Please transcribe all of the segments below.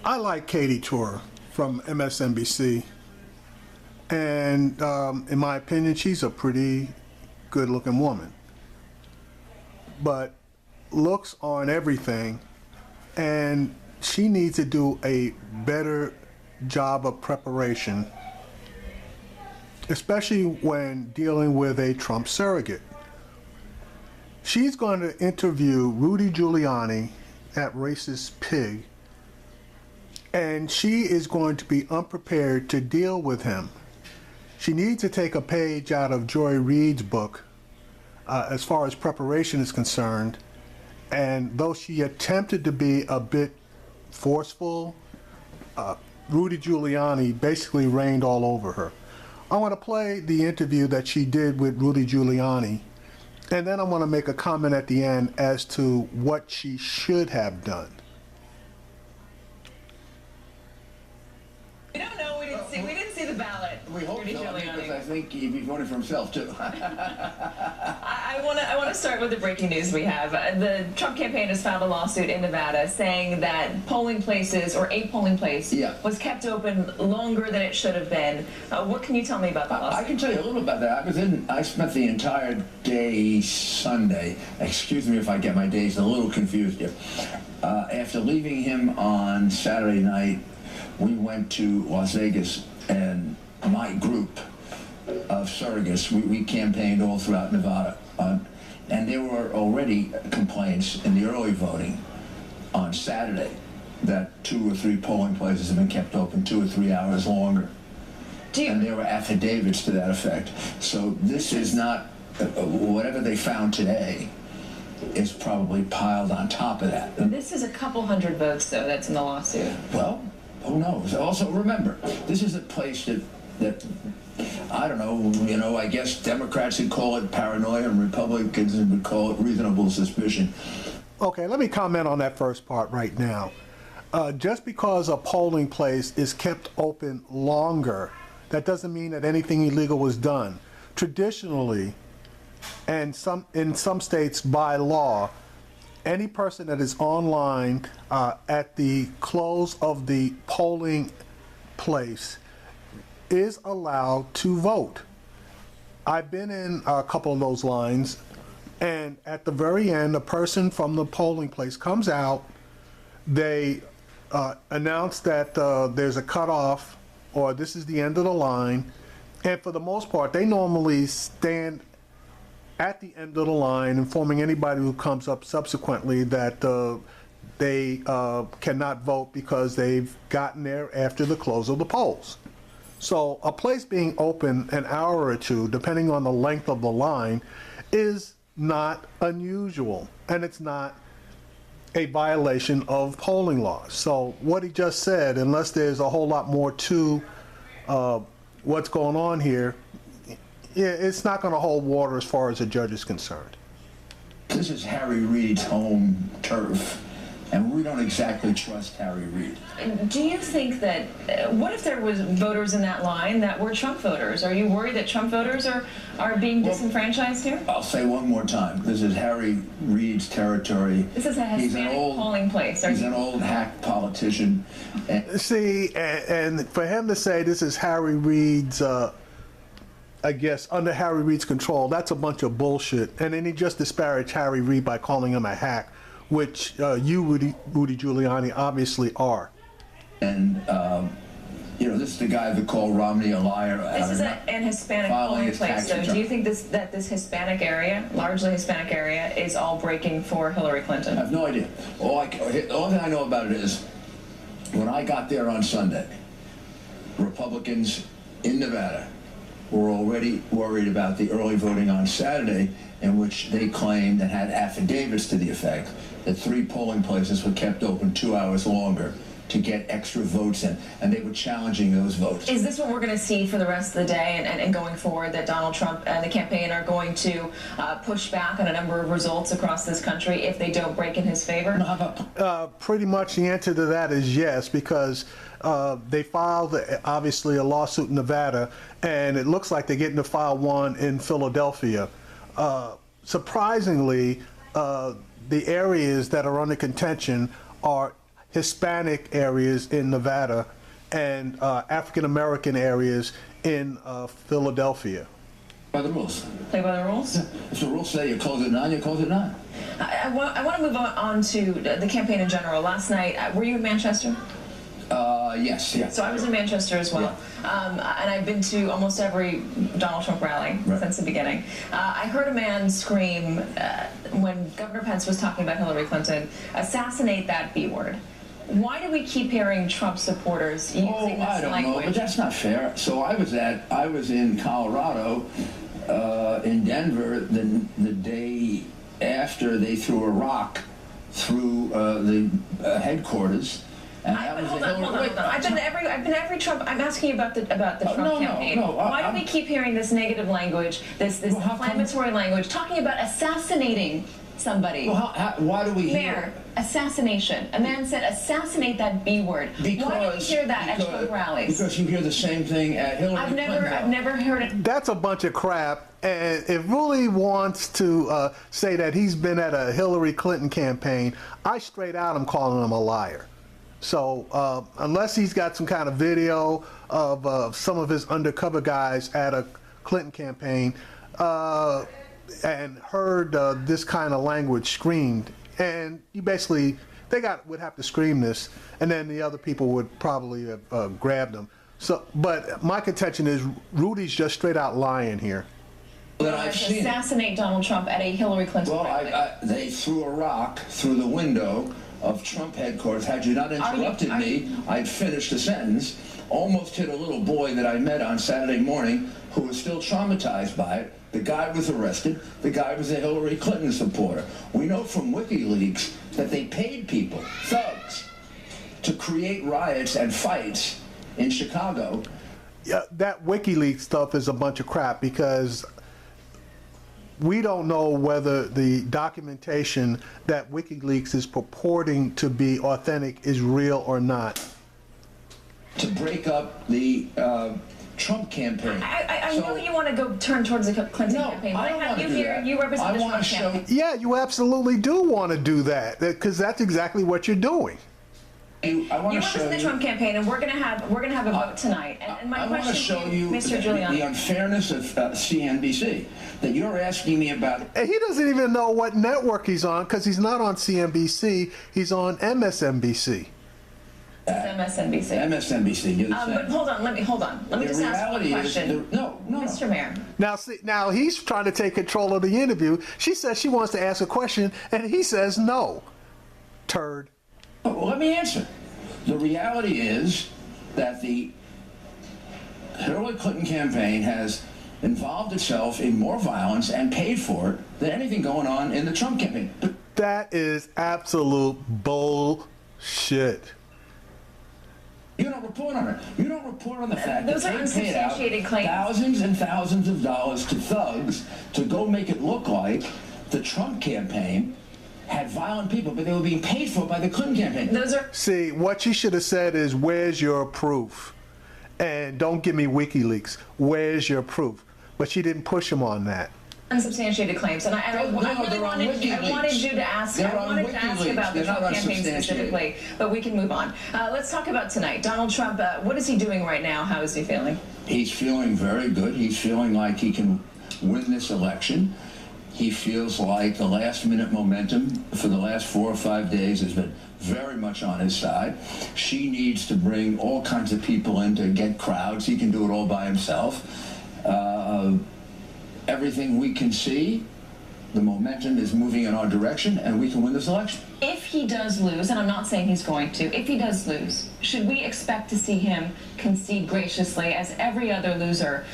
I like Katie Tour from MSNBC, and in my opinion, she's a pretty good-looking woman. But looks aren't everything, and she needs to do a better job of preparation, especially when dealing with a Trump surrogate. She's going to interview Rudy Giuliani at Racist Pig, and she is going to be unprepared to deal with him. She needs to take a page out of Joy Reid's book as far as preparation is concerned, and though she attempted to be a bit forceful, Rudy Giuliani basically reigned all over her. I want to play the interview that she did with Rudy Giuliani, and then I want to make a comment at the end as to what she should have done. We don't know. We didn't see the ballot. We hope Rudy so, Giuliani. because I think he voted for himself too. I want to start with the breaking news we have. The Trump campaign has filed a lawsuit in Nevada saying that polling places, or a polling place, was kept open longer than it should have been. What can you tell me about that lawsuit? I can tell you a little about that. I spent the entire day Sunday. Excuse me if I get my days a little confused here. After leaving him on Saturday night, we went to Las Vegas, and my group of surrogates, we campaigned all throughout Nevada. And there were already complaints in the early voting on Saturday that 2 or 3 polling places have been kept open 2 or 3 hours longer. And there were affidavits to that effect. So this is not, whatever they found today is probably piled on top of that. This is a couple hundred votes, though, that's in the lawsuit. Well, who knows? Also, remember, this is a place that I don't know, I guess Democrats would call it paranoia and Republicans would call it reasonable suspicion. Okay, let me comment on that first part right now. Just because a polling place is kept open longer, that doesn't mean that anything illegal was done. Traditionally, and in some states by law, any person that is online at the close of the polling place is allowed to vote. I've been in a couple of those lines, and at the very end, a person from the polling place comes out. They announce that there's a cutoff, or this is the end of the line, and for the most part, they normally stand at the end of the line, informing anybody who comes up subsequently that they cannot vote because they've gotten there after the close of the polls. So a place being open an hour or two, depending on the length of the line, is not unusual, and it's not a violation of polling laws. So what he just said, unless there's a whole lot more to what's going on here, it's not going to hold water as far as the judge is concerned. This is Harry Reid's home turf, and we don't exactly trust Harry Reid. Do you think that, what if there was voters in that line that were Trump voters? Are you worried that Trump voters are being disenfranchised here? I'll say one more time. This is Harry Reid's territory. This is a Hispanic polling place. He's an old hack politician. See, and for him to say this is Harry Reid's I guess, under Harry Reid's control, that's a bunch of bullshit. And then he just disparaged Harry Reid by calling him a hack, which you, Rudy Giuliani, obviously are. And, this is the guy that called Romney a liar. This is an Hispanic polling place, though. Do you think that this Hispanic area, largely Hispanic area, is all breaking for Hillary Clinton? I have no idea. The only thing I know about it is, when I got there on Sunday, Republicans in Nevada were already worried about the early voting on Saturday, in which they claimed and had affidavits to the effect that 3 polling places were kept open 2 hours longer to get extra votes in, and they were challenging those votes. Is this what we're going to see for the rest of the day and going forward, that Donald Trump and the campaign are going to push back on a number of results across this country if they don't break in his favor? Pretty much the answer to that is yes, because they filed, obviously, a lawsuit in Nevada, and it looks like they're getting to file one in Philadelphia. Surprisingly, the areas that are under contention are Hispanic areas in Nevada and African American areas in Philadelphia. By the rules. Play by the rules? If the rules say you close at 9, you close at 9. I want to move on to the campaign in general. Last night, were you in Manchester? Yes. So I was in Manchester as well, and I've been to almost every Donald Trump rally since the beginning. I heard a man scream when Governor Pence was talking about Hillary Clinton, "Assassinate that B word." Why do we keep hearing Trump supporters using this I don't language? know, but that's not fair. So I was in Colorado, in Denver, the day after they threw a rock through the headquarters. And Hold on. I've been to every Trump. I'm asking you about the Trump campaign. Why do we keep hearing this negative language, this inflammatory language, talking about assassinating somebody? Well, why do we hear? Mayor, assassination. A man said, "Assassinate that B word." Why do we hear that at Trump rallies? Because you hear the same thing at Hillary Clinton. I've never heard it. That's a bunch of crap. And if Rudy wants to say that he's been at a Hillary Clinton campaign, I straight out am calling him a liar. So unless he's got some kind of video of some of his undercover guys at a Clinton campaign and heard this kind of language screamed, and you basically, would have to scream this, and then the other people would probably have grabbed them. So, but my contention is Rudy's just straight out lying here. That I've seen assassinate Donald Trump at a Hillary Clinton rally. They threw a rock through the window of Trump headquarters. Had you not interrupted me, I'd finish the sentence. Almost hit a little boy that I met on Saturday morning who was still traumatized by it. The guy was arrested. The guy was a Hillary Clinton supporter. We know from WikiLeaks that they paid people, thugs, to create riots and fights in Chicago. Yeah, that WikiLeaks stuff is a bunch of crap because we don't know whether the documentation that WikiLeaks is purporting to be authentic is real or not. To break up the Trump campaign. I know you want to go turn towards the Clinton campaign, but I have you here. You represent the Trump campaign. Yeah, you absolutely do want to do that because that's exactly what you're doing. You represent the Trump campaign, and we're gonna have a vote tonight. And my question to you, Mr. Giuliani, the unfairness of CNBC that you're asking me about. And he doesn't even know what network he's on because he's not on CNBC. He's on MSNBC. MSNBC. MSNBC. You're the same. But hold on. Let me just ask one question. No. Mr. Mayor. Now he's trying to take control of the interview. She says she wants to ask a question, and he says no. Turd. Well, let me answer. The reality is that the Hillary Clinton campaign has involved itself in more violence and paid for it than anything going on in the Trump campaign. That is absolute bullshit. You don't report on it. You don't report on the fact Those that are they paid out unsubstantiated claims. thousands and thousands of dollars to thugs to go make it look like the Trump campaign had violent people, but they were being paid for by the Clinton campaign. See, what she should have said is, where's your proof? And don't give me WikiLeaks. Where's your proof? But she didn't push him on that. Unsubstantiated claims, and I really wanted you to ask. I wanted to ask about the Trump campaign specifically, but we can move on. Let's talk about tonight. Donald Trump. What is he doing right now? How is he feeling? He's feeling very good. He's feeling like he can win this election. He feels like the last-minute momentum for the last 4 or 5 days has been very much on his side. She needs to bring all kinds of people in to get crowds. He can do it all by himself. Everything we can see, the momentum is moving in our direction, and we can win this election. If he does lose, and I'm not saying he's going to, if he does lose, should we expect to see him concede graciously as every other loser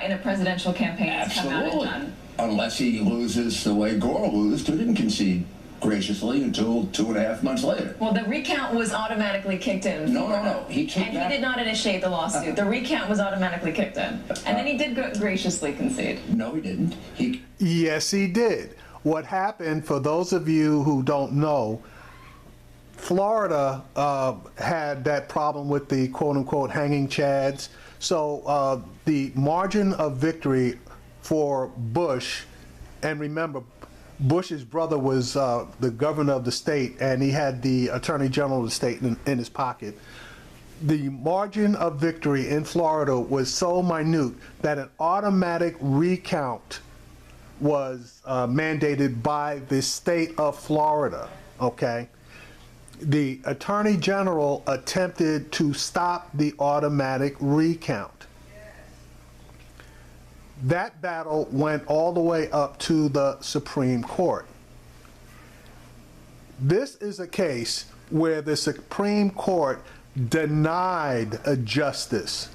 in a presidential campaign has come out and done? Unless he loses the way Gore lost, who didn't concede graciously until 2.5 months later. Well, the recount was automatically kicked in. No. He did not initiate the lawsuit. The recount was automatically kicked in. And then he did graciously concede. No, he didn't. Yes, he did. What happened, for those of you who don't know, Florida had that problem with the quote-unquote hanging chads. So the margin of victory for Bush, and remember, Bush's brother was the governor of the state, and he had the attorney general of the state in his pocket. The margin of victory in Florida was so minute that an automatic recount was mandated by the state of Florida, okay? The attorney general attempted to stop the automatic recount. That battle went all the way up to the Supreme Court. This is a case where the Supreme Court denied a justice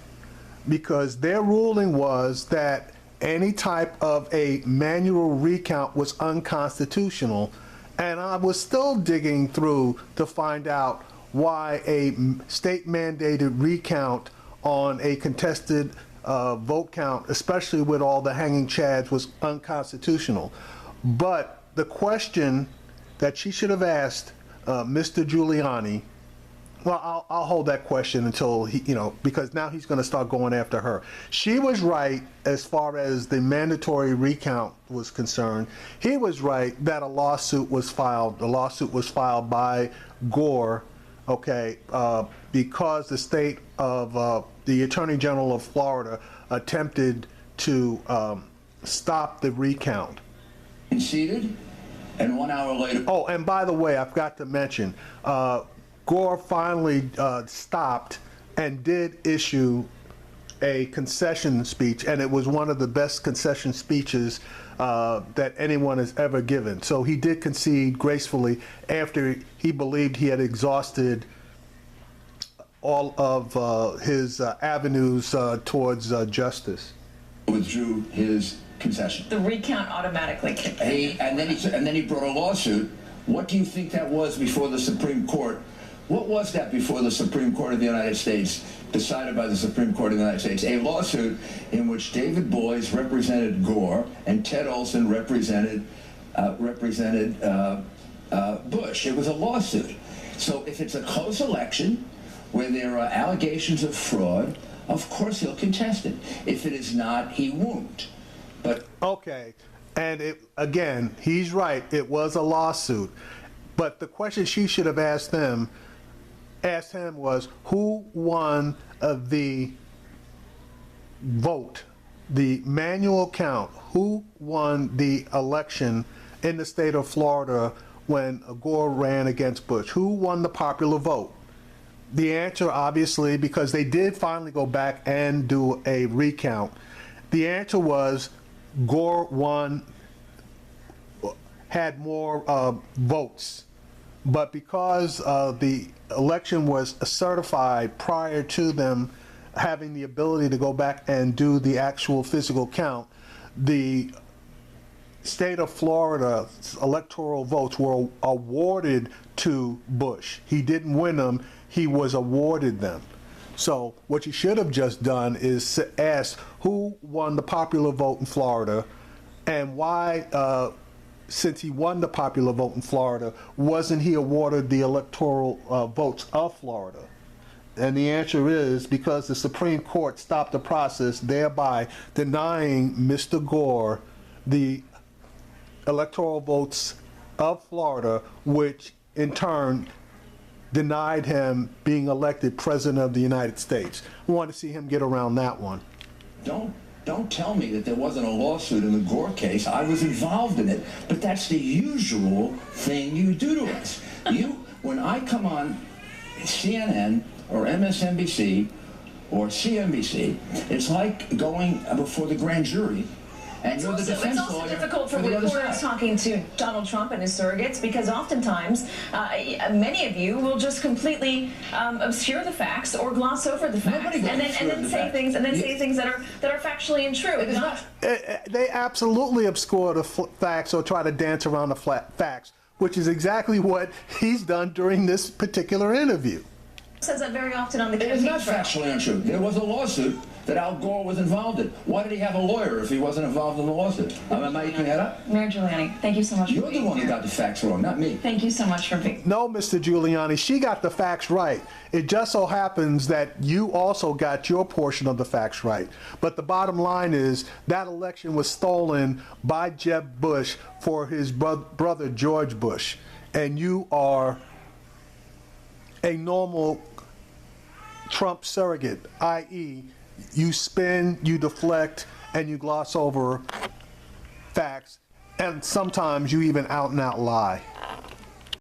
because their ruling was that any type of a manual recount was unconstitutional. And I was still digging through to find out why a state mandated recount on a contested vote count, especially with all the hanging chads, was unconstitutional. But the question that she should have asked Mr. Giuliani, well, I'll hold that question until he, because now he's going to start going after her. She was right as far as the mandatory recount was concerned. He was right that a lawsuit was filed. The lawsuit was filed by Gore, okay, because the state of the Attorney General of Florida attempted to stop the recount. Conceded, and 1 hour later. Oh, and by the way, I forgot to mention, Gore finally stopped and did issue a concession speech, and it was one of the best concession speeches that anyone has ever given. So he did concede gracefully after he believed he had exhausted all of his avenues towards justice. Withdrew his concession. The recount automatically kicked in. And then he brought a lawsuit. What do you think that was before the Supreme Court? What was that before the Supreme Court of the United States, decided by the Supreme Court of the United States? A lawsuit in which David Boies represented Gore and Ted Olson represented Bush. It was a lawsuit. So if it's a close election where there are allegations of fraud, of course he'll contest it. If it is not, he won't. But okay, and again, he's right. It was a lawsuit, but the question she should have asked him was, who won the vote, the manual count? Who won the election in the state of Florida when Gore ran against Bush? Who won the popular vote? The answer, obviously, because they did finally go back and do a recount, the answer was Gore won, had more votes. But because the election was certified prior to them having the ability to go back and do the actual physical count, the state of Florida's electoral votes were awarded to Bush. He didn't win them, he was awarded them. So what you should have just done is ask who won the popular vote in Florida, and why, since he won the popular vote in Florida, wasn't he awarded the electoral votes of Florida? And the answer is because the Supreme Court stopped the process, thereby denying Mr. Gore the electoral votes of Florida, which in turn denied him being elected President of the United States. We want to see him get around that one. Don't tell me that there wasn't a lawsuit in the Gore case. I was involved in it. But that's the usual thing you do to us. When I come on CNN or MSNBC or CNBC, it's like going before the grand jury. And you're the defense lawyer. It's also difficult for reporters talking to Donald Trump and his surrogates, because oftentimes many of you will just completely obscure the facts or gloss over the facts, and then say things that are factually untrue. It is not. They absolutely obscure the facts or try to dance around the facts, which is exactly what he's done during this particular interview. Says that very often on the campaign trail. It is not factually untrue. There was a lawsuit that Al Gore was involved in. Why did he have a lawyer if he wasn't involved in the lawsuit? Am I making that up? Mayor Giuliani, thank you so much You're for the being one who here. got the facts wrong, not me. Thank you so much for being No, Mr. Giuliani, she got the facts right. It just so happens that you also got your portion of the facts right. But the bottom line is that election was stolen by Jeb Bush for his brother George Bush. And you are a normal Trump surrogate, i.e., you spin, you deflect, and you gloss over facts, and sometimes you even out and out lie.